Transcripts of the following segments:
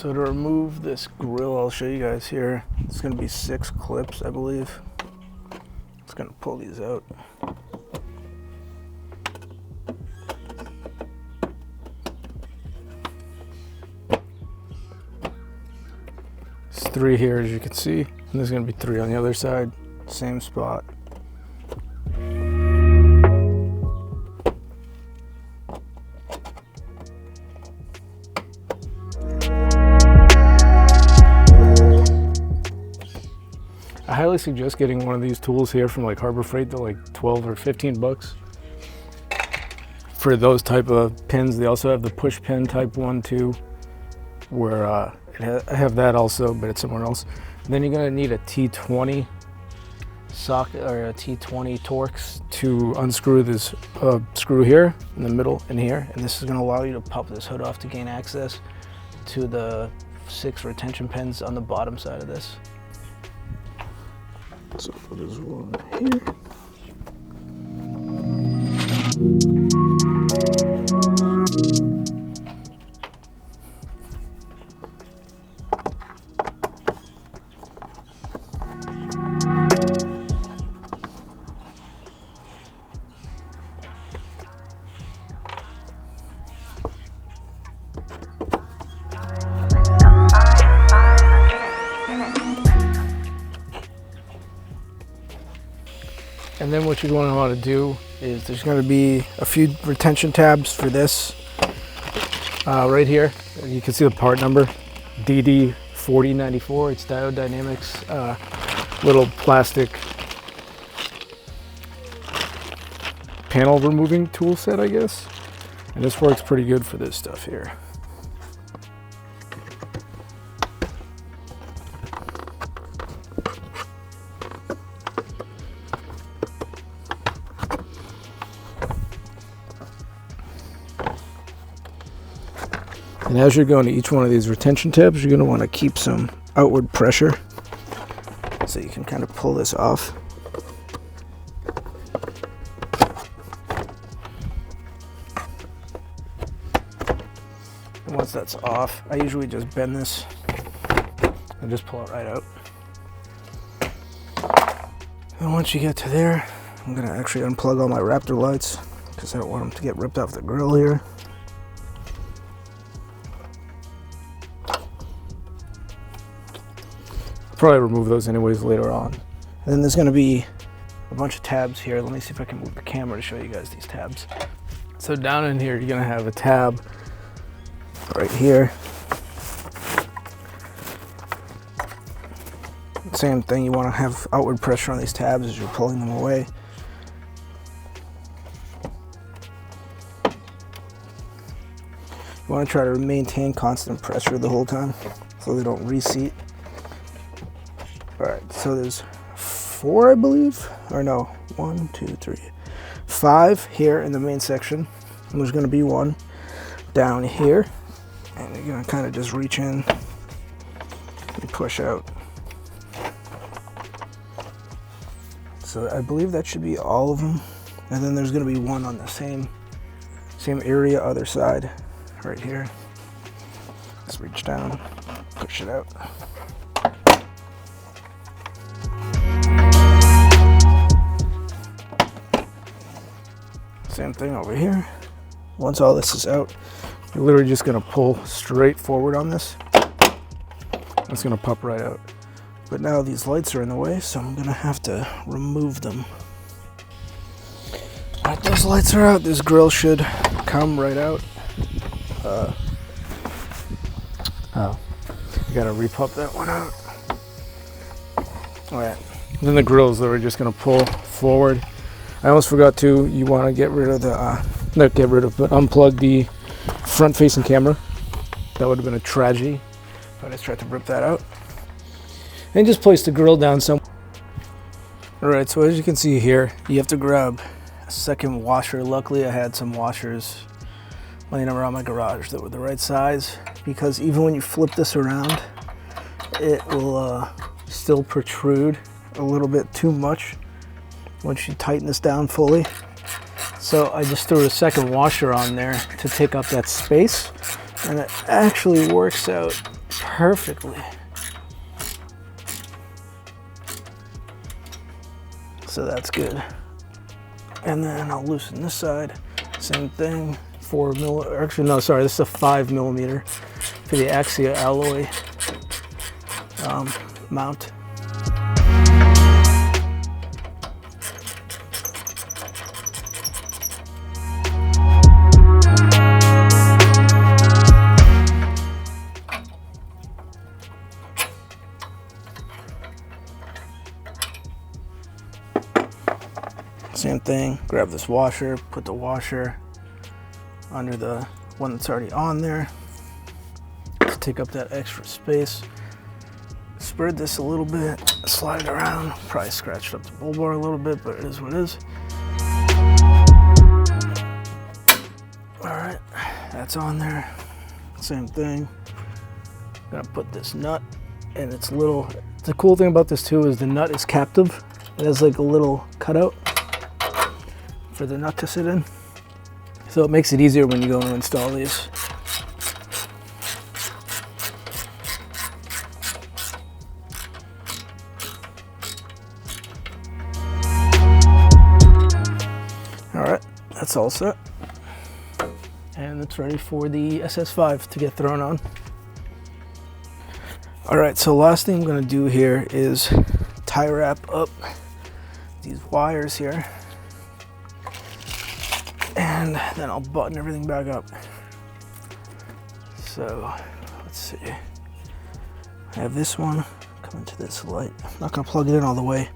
So to remove this grill, I'll show you guys here. It's going to be 6 clips, I believe. It's going to pull these out. There's 3 here, as you can see, and there's going to be 3 on the other side, same spot. I highly suggest getting one of these tools here from like Harbor Freight. They're like 12 or 15 bucks for those type of pins. They also have the push pin type one too, where I have that also, but it's somewhere else. And then you're gonna need a T20 socket or a T20 Torx to unscrew this screw here in the middle and here. And this is gonna allow you to pop this hood off to gain access to the 6 retention pins on the bottom side of this. So there's one here. And then what you're going to want to do is there's going to be a few retention tabs for this right here. You can see the part number, DD4094. It's Diode Dynamics little plastic panel removing tool set, I guess. And this works pretty good for this stuff here. And as you're going to each one of these retention tabs, you're going to want to keep some outward pressure so you can kind of pull this off. And once that's off, I usually just bend this and just pull it right out. And once you get to there, I'm going to actually unplug all my Raptor lights because I don't want them to get ripped off the grill here. Probably remove those anyways later on. And then there's going to be a bunch of tabs here. Let me see if I can move the camera to show you guys these tabs. So down in here, you're going to have a tab right here. Same thing, you want to have outward pressure on these tabs as you're pulling them away. You want to try to maintain constant pressure the whole time so they don't reseat. Alright, so there's 4, I believe, or no, 1, 2, 3, 5 here in the main section, and there's going to be 1 down here, and you're going to kind of just reach in and push out. So I believe that should be all of them, and then there's going to be 1 on the same area, other side, right here. Just reach down, push it out. Same thing over here. Once all this is out, you're literally just going to pull straight forward on this. It's going to pop right out. But now these lights are in the way, so I'm going to have to remove them. Alright, those lights are out. This grill should come right out. Oh, you got to repop that one out. Alright, then the grill is literally just going to pull forward. I almost forgot to, you want to get rid of the, not get rid of, but unplug the front-facing camera. That would have been a tragedy if I just tried to rip that out. And just place the grill down somewhere. Alright, so as you can see here, you have to grab a second washer. Luckily, I had some washers laying around my garage that were the right size, because even when you flip this around, it will still protrude a little bit too much once you tighten this down fully. So I just threw a second washer on there to take up that space, and it actually works out perfectly. So that's good. And then I'll loosen this side. Same thing, 4 mil, actually no, sorry, this is a 5 millimeter for the Axia alloy mount. Same thing, grab this washer, put the washer under the one that's already on there to take up that extra space. Spread this a little bit, slide it around. Probably scratched up the bull bar a little bit, but it is what it is. All right, that's on there. Same thing. Gonna put this nut, and it's little. The cool thing about this too is the nut is captive. It has like a little cutout for the nut to sit in. So it makes it easier when you go to install these. All right, that's all set. And it's ready for the SS5 to get thrown on. All right, so last thing I'm gonna do here is tie wrap up these wires here. And then I'll button everything back up. So let's see. I have this one coming to this light. I'm not gonna plug it in all the way,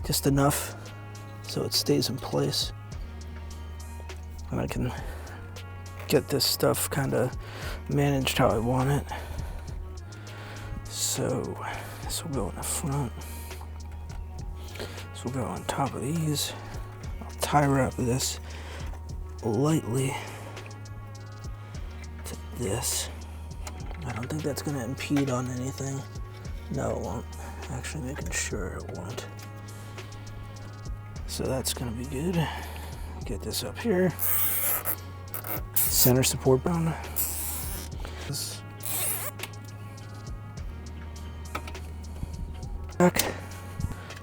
just enough so it stays in place. And I can get this stuff kind of managed how I want it. So this will go in the front. This will go on top of these. I'll tie wrap this lightly to this. I don't think that's going to impede on anything. No, it won't. Actually, making sure it won't. So that's going to be good. Get this up here. Center support bone. Back.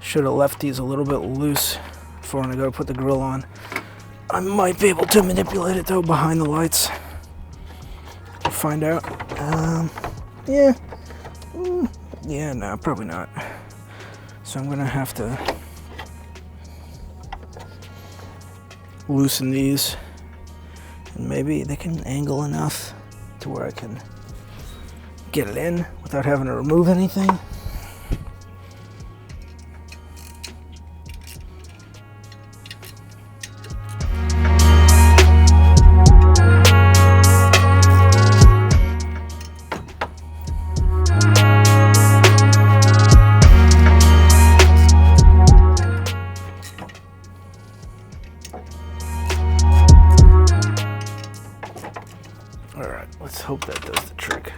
Should have left these a little bit loose before when I go to put the grill on. I might be able to manipulate it though behind the lights. We'll find out. Yeah. Yeah, no, probably not. So I'm gonna have to loosen these, and maybe they can angle enough to where I can get it in without having to remove anything. Let's hope that does the trick.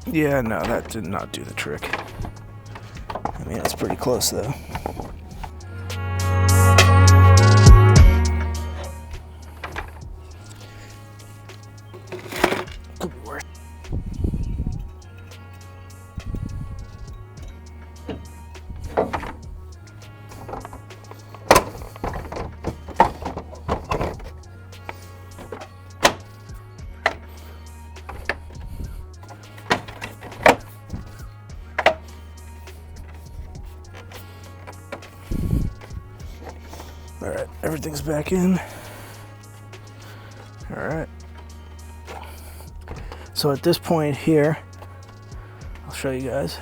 Yeah, no, that did not do the trick. I mean, it's pretty close though. Could be worse. All right, everything's back in. All right. So at this point here, I'll show you guys.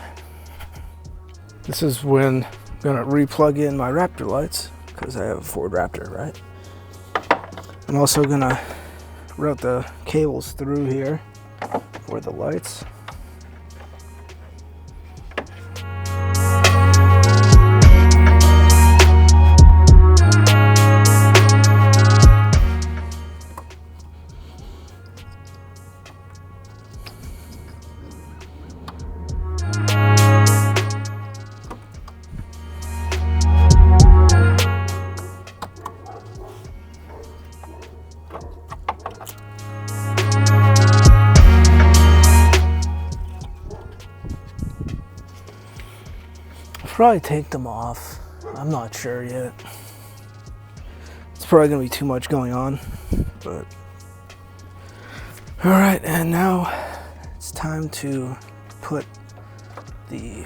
This is when I'm gonna replug in my Raptor lights because I have a Ford Raptor, right? I'm also gonna route the cables through here for the lights. probably take them off. I'm not sure yet. It's probably gonna be too much going on, but all right. And now it's time to put the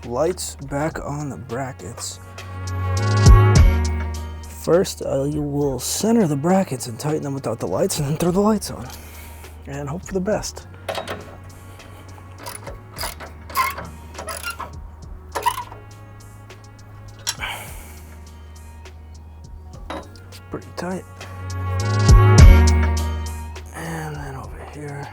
lights back on the brackets. First, you will center the brackets and tighten them without the lights, and then throw the lights on and hope for the best. It's pretty tight. And then over here.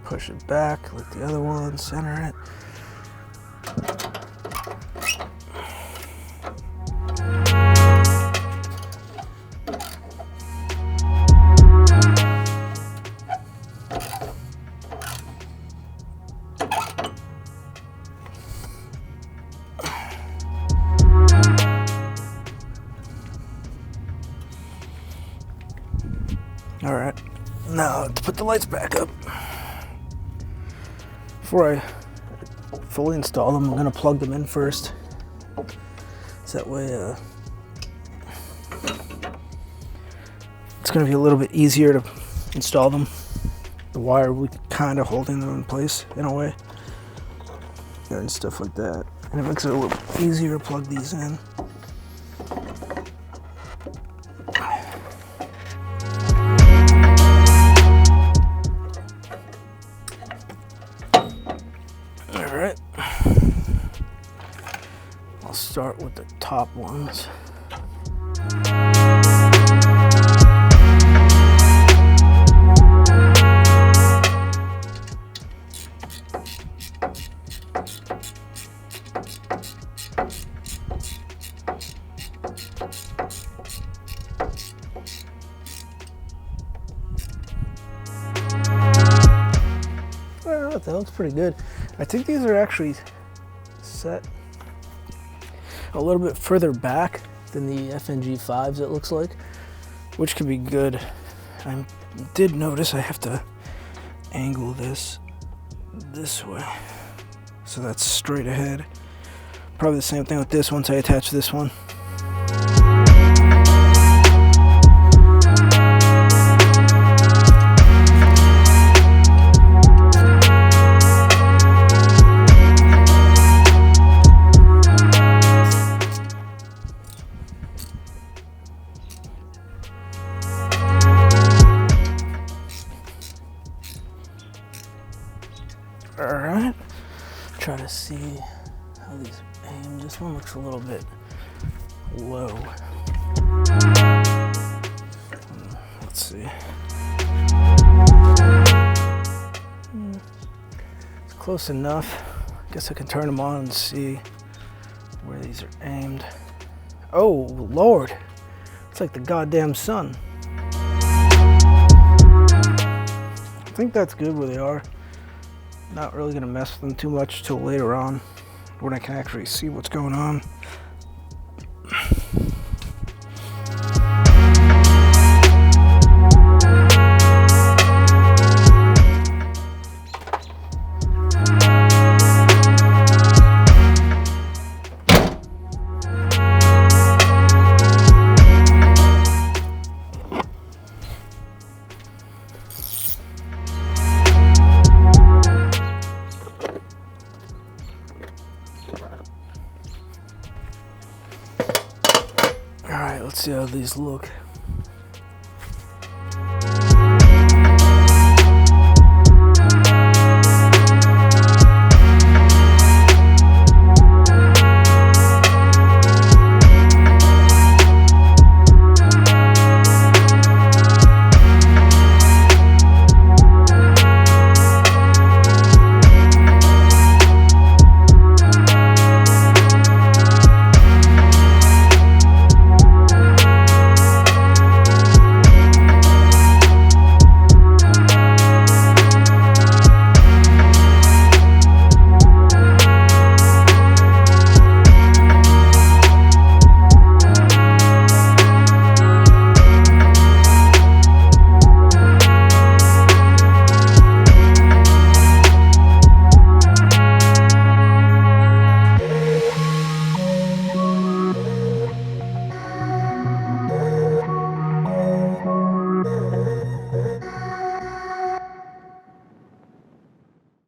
Push it back like the other one, center it. All right, now to put the lights back up. Before I fully install them, I'm gonna plug them in first. So that way it's gonna be a little bit easier to install them. The wire will be kind of holding them in place in a way. And stuff like that. And it makes it a little easier to plug these in. Alright. I'll start with the top ones. That looks pretty good. I think these are actually set a little bit further back than the FNG5s, it looks like, which could be good. I did notice I have to angle this way, so that's straight ahead. Probably the same thing with this once I attach this one. Alright, try to see how these aim. This one looks a little bit low. Let's see. It's close enough. I guess I can turn them on and see where these are aimed. Oh, Lord. It's like the goddamn sun. I think that's good where they are. Not really going to mess with them too much till later on when I can actually see what's going on. Alright, let's see how these look.